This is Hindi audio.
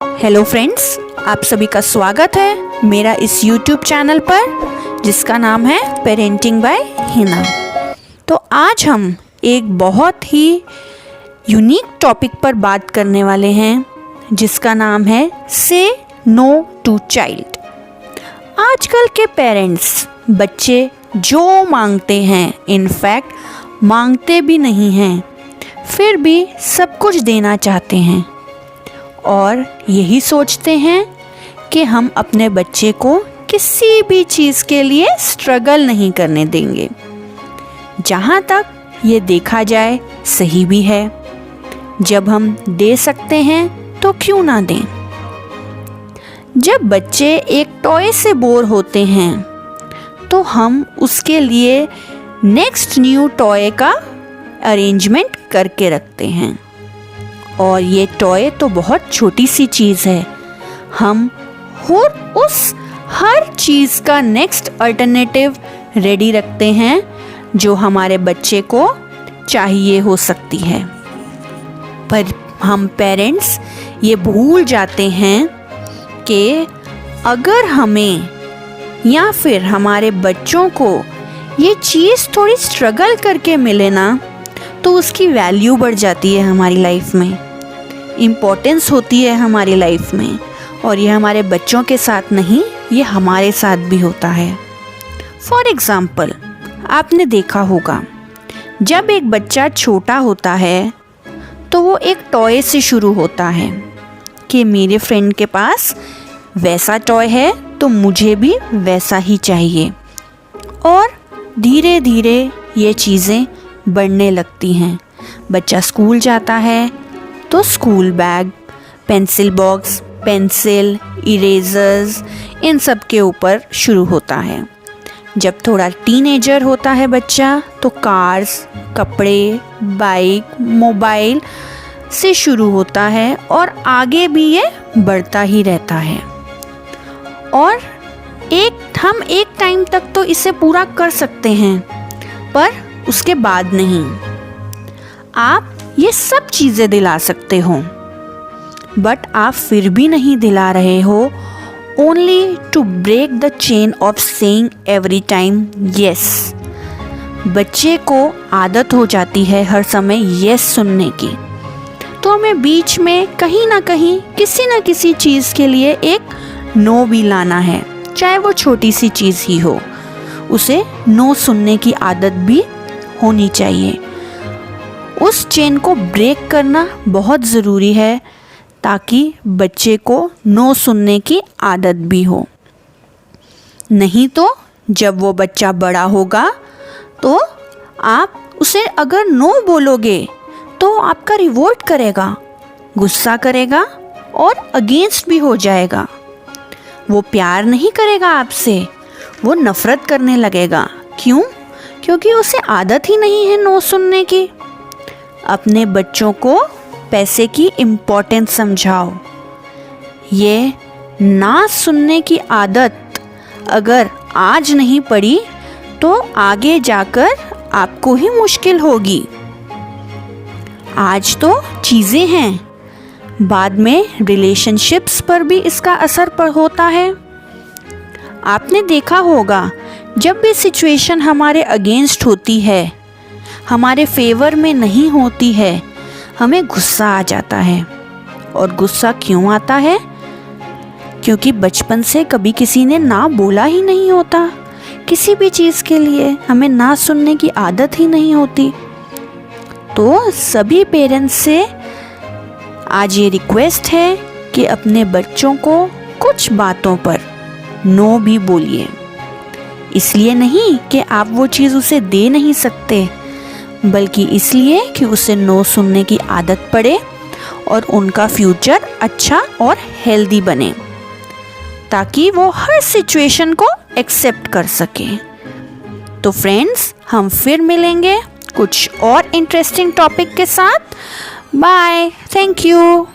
हेलो फ्रेंड्स, आप सभी का स्वागत है मेरा इस YouTube चैनल पर जिसका नाम है पेरेंटिंग बाय हिना। तो आज हम एक बहुत ही यूनिक टॉपिक पर बात करने वाले हैं जिसका नाम है से नो टू चाइल्ड। आजकल के पेरेंट्स बच्चे जो मांगते हैं, इनफैक्ट मांगते भी नहीं हैं, फिर भी सब कुछ देना चाहते हैं और यही सोचते हैं कि हम अपने बच्चे को किसी भी चीज़ के लिए स्ट्रगल नहीं करने देंगे। जहाँ तक ये देखा जाए सही भी है, जब हम दे सकते हैं तो क्यों ना दें। जब बच्चे एक टॉय से बोर होते हैं तो हम उसके लिए नेक्स्ट न्यू टॉय का अरेंजमेंट करके रखते हैं और ये टॉय तो बहुत छोटी सी चीज़ है, हम उस हर चीज़ का नेक्स्ट अल्टरनेटिव रेडी रखते हैं जो हमारे बच्चे को चाहिए हो सकती है। पर हम पेरेंट्स ये भूल जाते हैं कि अगर हमें या फिर हमारे बच्चों को ये चीज़ थोड़ी स्ट्रगल करके मिले ना, तो उसकी वैल्यू बढ़ जाती है हमारी लाइफ में, इम्पोर्टेंस होती है हमारी लाइफ में। और ये हमारे बच्चों के साथ नहीं, ये हमारे साथ भी होता है। फॉर एग्ज़ाम्पल, आपने देखा होगा जब एक बच्चा छोटा होता है तो वो एक टॉय से शुरू होता है कि मेरे फ्रेंड के पास वैसा टॉय है तो मुझे भी वैसा ही चाहिए, और धीरे धीरे ये चीज़ें बढ़ने लगती हैं। बच्चा स्कूल जाता है तो school bag, pencil box, pencil, erasers, इन सब के ऊपर शुरू होता है। जब थोड़ा टीनेजर होता है बच्चा तो कार्स, कपड़े, बाइक, मोबाइल से शुरू होता है और आगे भी ये बढ़ता ही रहता है। और हम एक टाइम तक तो इसे पूरा कर सकते हैं, पर उसके बाद नहीं। आप ये सब चीज़ें दिला सकते हो, बट आप फिर भी नहीं दिला रहे हो, only to break the chain of saying every time yes. बच्चे को आदत हो जाती है हर समय यस सुनने की, तो हमें बीच में कहीं ना कहीं किसी न किसी चीज़ के लिए एक नो भी लाना है, चाहे वो छोटी सी चीज़ ही हो। उसे नो सुनने की आदत भी होनी चाहिए। उस चेन को ब्रेक करना बहुत ज़रूरी है ताकि बच्चे को नो सुनने की आदत भी हो। नहीं तो जब वो बच्चा बड़ा होगा तो आप उसे अगर नो बोलोगे तो आपका रिवोल्ट करेगा, गुस्सा करेगा और अगेंस्ट भी हो जाएगा। वो प्यार नहीं करेगा आपसे, वो नफ़रत करने लगेगा। क्यों? क्योंकि उसे आदत ही नहीं है नो सुनने की। अपने बच्चों को पैसे की इम्पोर्टेंस समझाओ। ये ना सुनने की आदत अगर आज नहीं पड़ी तो आगे जाकर आपको ही मुश्किल होगी। आज तो चीज़ें हैं, बाद में रिलेशनशिप्स पर भी इसका असर होता है। आपने देखा होगा जब भी सिचुएशन हमारे अगेंस्ट होती है, हमारे फेवर में नहीं होती है, हमें गुस्सा आ जाता है। और गुस्सा क्यों आता है? क्योंकि बचपन से कभी किसी ने ना बोला ही नहीं होता। किसी भी चीज़ के लिए हमें ना सुनने की आदत ही नहीं होती। तो सभी पेरेंट्स से आज ये रिक्वेस्ट है कि अपने बच्चों को कुछ बातों पर नो भी बोलिए। इसलिए नहीं कि आप वो चीज़ उसे दे नहीं सकते, बल्कि इसलिए कि उसे नो सुनने की आदत पड़े और उनका फ्यूचर अच्छा और हेल्दी बने, ताकि वो हर सिचुएशन को एक्सेप्ट कर सके। तो फ्रेंड्स, हम फिर मिलेंगे कुछ और इंटरेस्टिंग टॉपिक के साथ। Bye, thank you.